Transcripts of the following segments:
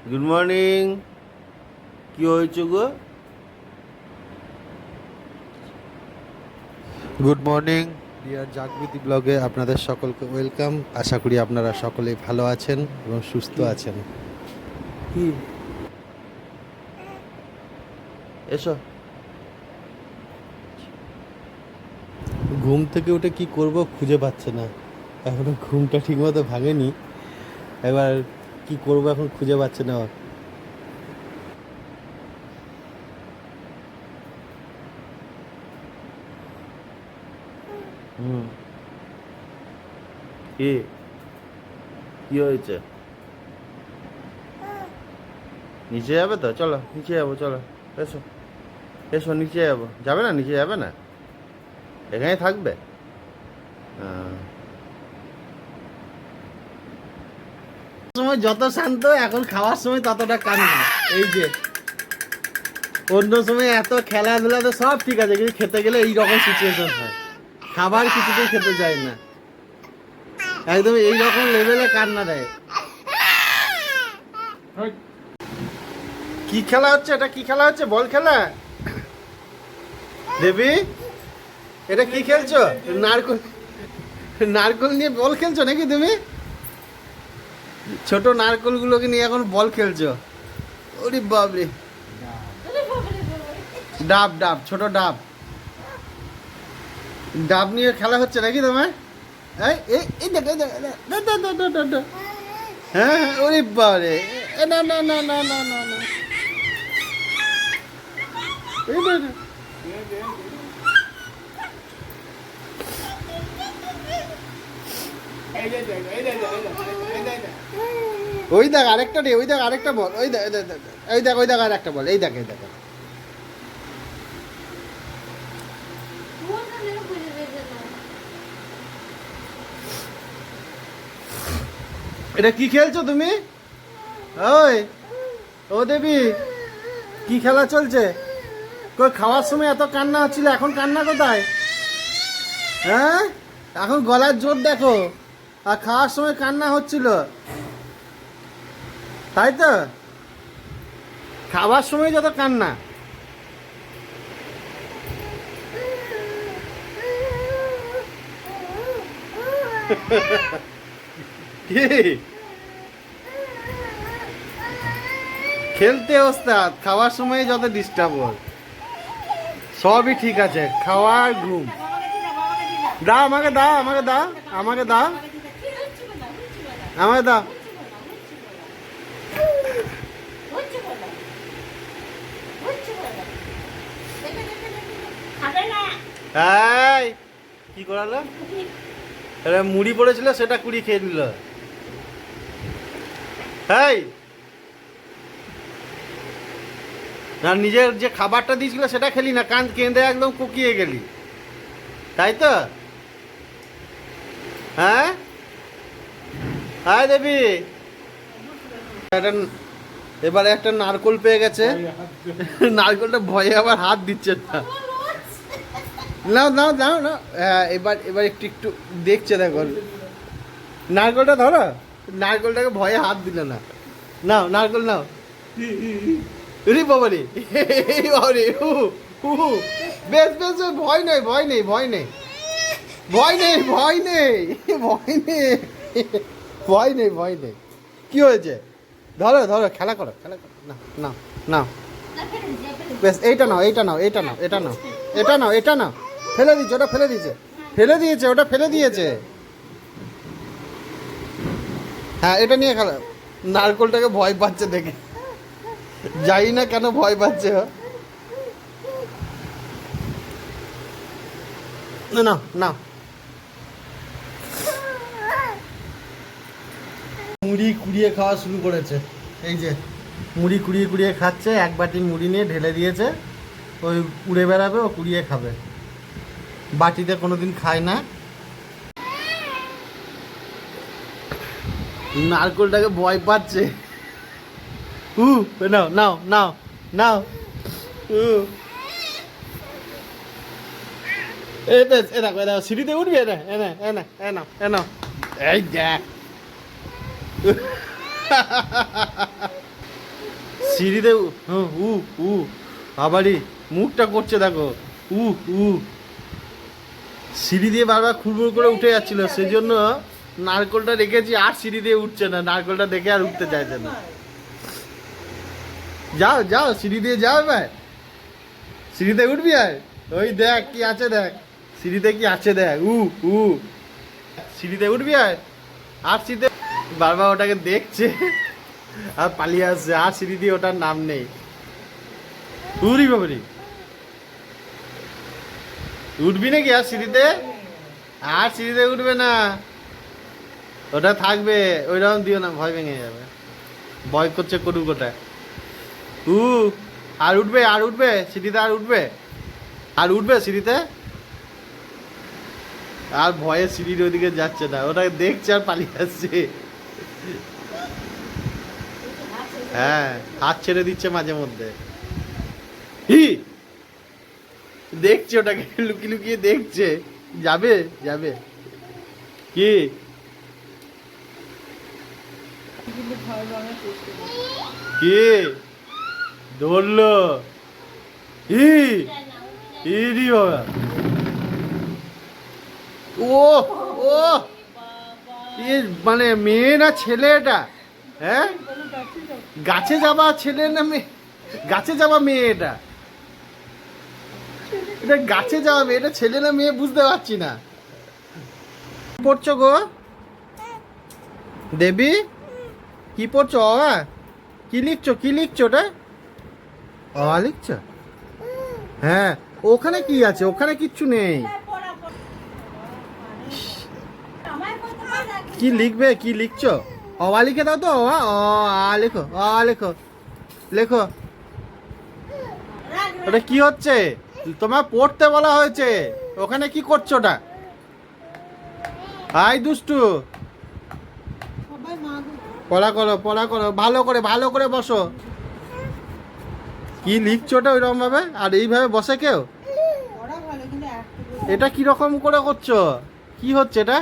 Good morning. কি হয়েছে গো? Good morning deer জাগবিতি ব্লগে আপনাদের সকলকে ওয়েলকাম। আশা করি আপনারা সকলেই ভালো আছেন এবং সুস্থ আছেন। কি এসো। ঘুম থেকে উঠে কি করব খুঁজে পাচ্ছে না, এখনো ঘুমটা ঠিকমতো ভাঙেনি। এবার কি করব এখন খুঁজে পাচ্ছে না। হুম, কি কি হয়েছে? নিচে যাবে তো? চলো নিচে যাবো, চলো এসো এসো, নিচে যাবো। যাবে না? নিচে যাবে না? এখানে থাকবে? হ্যাঁ। সময় যত শান্ত, এখন খাওয়ার সময় ততটা কান্না। এই যে অন্য সময় এত খেলাধুলা তো সব ঠিক আছে, কিন্তু খেতে গেলে এই রকম সিচুয়েশন হয়। খাবার কিছুতেই খেতে যায় না, একদম এই রকম লেভেলে কান্না দেয়। কি খেলা হচ্ছে এটা? কি খেলা হচ্ছে? বল খেলা? দেবী, এটা কি খেলছো? নারকল, নারকল নিয়ে বল খেলছো নাকি তুমি? ছোট নারকল গুলোকে নিয়ে এখন বল খেলছো? ওরে বাবরে, ডাব ডাব, ছোট ডাব, ডাব নিয়ে খেলা হচ্ছে নাকি তোমার? এই এই এই দেখ, এই দেখ, হ্যাঁ হ্যাঁ, ওরে বাবরে, না না না না না না না, এই না, না। ওই দেখ আরেকটা রে, ওই দেখ আরেকটা বল, ওই দেখ, ওই দেখ, ওই দেখ আরেকটা বল, এই দেখ, এই দেখ। এটা কি খেলছো তুমি? ওই, ও দেবী, কি খেলা চলছে? কই খাওয়ার সময় এত কান্না হচ্ছিল, এখন কান্না কোথায়? হ্যাঁ, এখন গলার জোর দেখো, আর খাওয়ার সময় কান্না হচ্ছিল, তাই তো? খাওয়ার সময় যত কান্না। কি খেলতে ওস্তাদ, খাওয়ার সময় যত ডিস্টার্ব হয়। সবই ঠিক আছে, খাওয়ার ঘুম। দাও আমাকে, দাও আমাকে, দাও আমাকে, দাও আমাকে, দাও। এই কি করালো? মুড়ি পড়েছিল, সেটা কুড়ি খেয়ে নিল। এই, না নিজের যে খাবারটা দিয়েছিল সেটা খেলি না, কান কেঁদে একদম কুকিয়ে গেলি, তাই তো? হ্যাঁ হ্যাঁ দেবী, এবারে একটা নারকোল পেয়ে গেছে, নারকোলটা ভয়ে আবার হাত দিচ্ছে না। নাও নাও নাও না, হ্যাঁ এবার এবার একটু একটু দেখছে, দেখো নারকোলটা ধরো, নারকোলটাকে ভয়ে হাত দিলে না। নাও নারকোল নাও। রে বাবা রে, বাবারে, বেশ বেশ, ভয় নেই, ভয় নেই, ভয় নেই, ভয় নেই, ভয় নেই, ভয় নেই, ভয় নেই, ভয় নেই। কি হয়েছে? ধরো ধরো, খেলা করো, খেলা করো, না না না, বেশ এইটা নাও, এইটা নাও, এইটা নাও, এটা নাও, এটা নাও, এটা নাও। ফেলে দিয়েছে, ওটা ফেলে দিয়েছে, ফেলে দিয়েছে, ওটা ফেলে দিয়েছে। হ্যাঁ এটা নিয়ে খেলা। নারকোলটাকে ভয় পাচ্ছে দেখে, জানি না কেন ভয় পাচ্ছে। না না না, মুড়ি কুড়িয়ে খাওয়া শুরু করেছে। এই যে মুড়ি কুড়িয়ে কুড়িয়ে খাচ্ছে, এক বাটি মুড়ি নিয়ে ঢেলে দিয়েছে, ওই উড়ে বেড়াবে, ও কুড়িয়ে খাবে। বাটিতে কোনোদিন খায় না। নারকোলটাকে ভয় পাচ্ছে। নাও নাও নাও নাও। এই বেশ, এ দেখো, এ দেখো, সিঁড়িতে উঠবি, এনে এনে এনে এনো এনো, এই দেখ। সিঁড়িতে উ উ আবারই মুখটা করছে দেখো উ উ সিঁড়ি দিয়ে বারবার খুড়বুড় করে উঠে যাচ্ছিল সেজন্য নারকলটা রেখেছি আর সিঁড়ি দিয়ে উঠছে না, নারকলটা দেখে আর উঠতে চাইছে না। যাও যাও সিঁড়ি দিয়ে যাও এবার, সিঁড়িতে উঠবি আর ওই দেখ কি আছে দেখ, সিঁড়িতে কি আছে দেখ উ উ সিঁড়িতে উঠবি আর সিঁড়িতে বারবার ওটাকে দেখছে আর পালিয়ে আসছে, আর সিঁড়ি দিয়ে ওটার নাম নেই। উড়ি বাবরি উঠবি নাকি আর সিঁড়িতে? আর সিঁড়িতে উঠবে না, ওটা থাকবে ওইরকম দিও না, ভয় ভেঙে যাবে। ভয় করছে করুক ওটা। আর উঠবে আর উঠবে সিঁড়িতে, আর উঠবে আর উঠবে সিঁড়িতে, আর ভয়ে সিঁড়ির ওইদিকে যাচ্ছে না, ওটা দেখছে আর পালিয়ে আসছে। হ্যাঁ হাত ছেড়ে দিচ্ছে মাঝে মধ্যে, দেখছে ওটাকে লুকিয়ে লুকিয়ে দেখছে। যাবে যাবে কি কি ধরলো ইরি বাবা, ও ও মানে মেয়ে না ছেলে এটা? হ্যাঁ গাছে যাবা ছেলে না মেয়ে? গাছে যাবা মেয়ে এটা? এটা গাছে যাওয়া মেয়ে, এটা ছেলে না মেয়ে বুঝতে পারছি না। পড়ছো গো দেবী? কি পড়ছো? কি লিখছো? কি লিখছো ওটা? লিখছো? হ্যাঁ ওখানে কি আছে? ওখানে কিচ্ছু নেই। কি লিখবে? কি লিখছো? লিখে দাও তো। লেখো লেখো লেখো। ওটা কি হচ্ছে? তোমার পড়তে বলা হয়েছে, ওখানে কি করছো ওটা? হাই দুষ্টু, পড়া করো পড়া করো, ভালো করে বসো। কি লিখছো ওটা ওইরকম ভাবে? আর এইভাবে বসে কেউ? এটা কি রকম করে করছো? কি হচ্ছে এটা?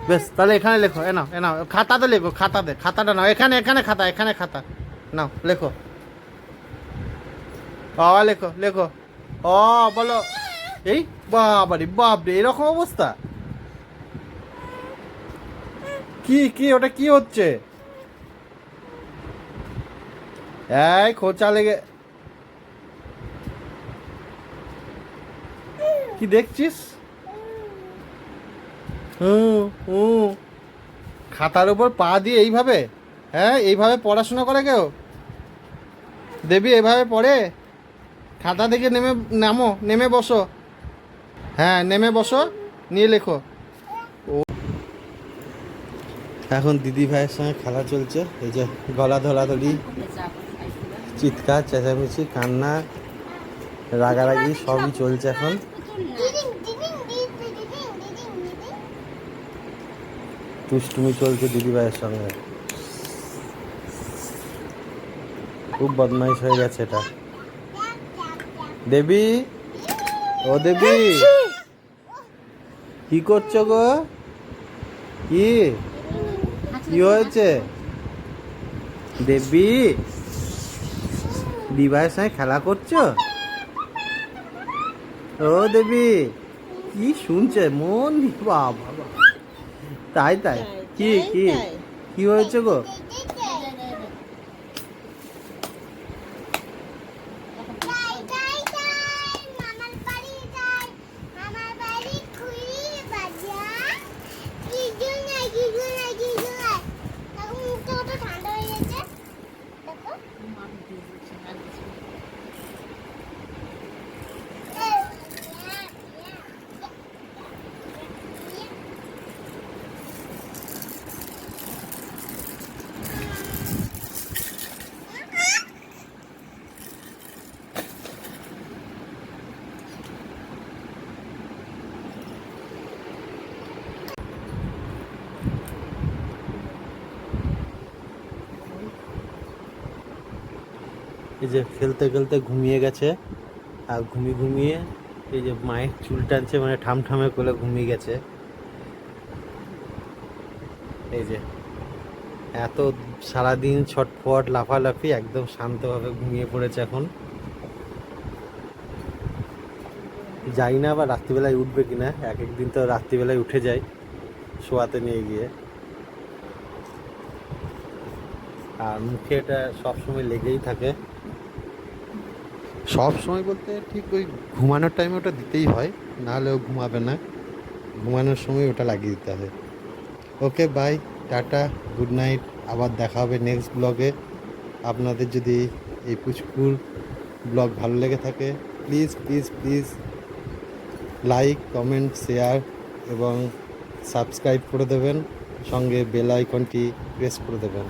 বেশ তাহলে এখানে লেখো, নাও নাও খাতাতে লেখো, খাতাতে, খাতাটা নাও, এখানে এখানে খাতা, এখানে খাতা নাও, লেখো। লেখো লেখো। বলো। এই বাবারে বাপরে, এরকম অবস্থা? কি কি ওটা কি হচ্ছে? এই খোঁচা লেগে কি দেখছিস? খাতার উপর পা দিয়ে এইভাবে? হ্যাঁ এইভাবে পড়াশোনা করে কেউ? দেবী এইভাবে পড়ে? খাতা থেকে নেমে বসো। হ্যাঁ নেমে বসো, নিয়ে লেখো। এখন দিদি ভাইয়ের সঙ্গে খেলা চলছে, এই যে গলা ধরাধরি, চিৎকার চেঁচামেচি, কান্না, রাগারাগি সবই চলছে এখন। দুষ্টুমি চলছে দিদি ভাইয়ের সঙ্গে, খুব বদমাইশ হয়ে গেছে এটা। দেবী, ও দেবী কি করছো গো? কি কি হয়েছে? দেবী দিভাইয়ের সঙ্গে খেলা করছো? ও দেবী কি শুনছে মন? বাবা তাই তাই, কি কি কি হয়েছে গো? এই যে খেলতে খেলতে ঘুমিয়ে গেছে, আর ঘুমিয়ে এই যে মায়ের চুল টানছে, মানে ঠামঠামে করে ঘুমিয়ে গেছে। এই যে এত সারাদিন ছটফট লাফালাফি একদম শান্তভাবে ঘুমিয়ে পড়েছে এখন। যাই না আবার রাত্রিবেলায় উঠবে কিনা, এক একদিন তো রাত্রিবেলায় উঠে যায় শোয়াতে নিয়ে গিয়ে। আর মুখে এটা সবসময় লেগেই থাকে। সব সময় বলতে ঠিক ওই ঘুমানোর টাইমে ওটা দিতেই হয়, নাহলে ও ঘুমাবে না, ঘুমানোর সময় ওটা লাগিয়ে দিতে হবে। Okay bye, tata, good night. আবার দেখা হবে নেক্সট ব্লগে। আপনাদের যদি এই পুচকুর ব্লগ ভালো লেগে থাকে please please please like, comment, share এবং সাবস্ক্রাইব করে দেবেন, সঙ্গে বেল আইকনটি প্রেস করে দেবেন।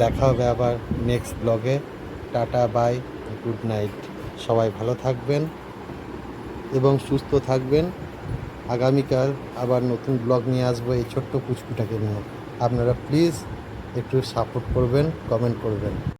দেখা হবে আবার next blog. Tata, bye, good night. সবাই ভালো থাকবেন এবং সুস্থ থাকবেন। আগামীকাল আবার নতুন ব্লগ নিয়ে আসবো এই ছোট্ট পুচকুটাকে নিয়ে। আপনারা প্লিজ একটু সাপোর্ট করবেন, কমেন্ট করবেন।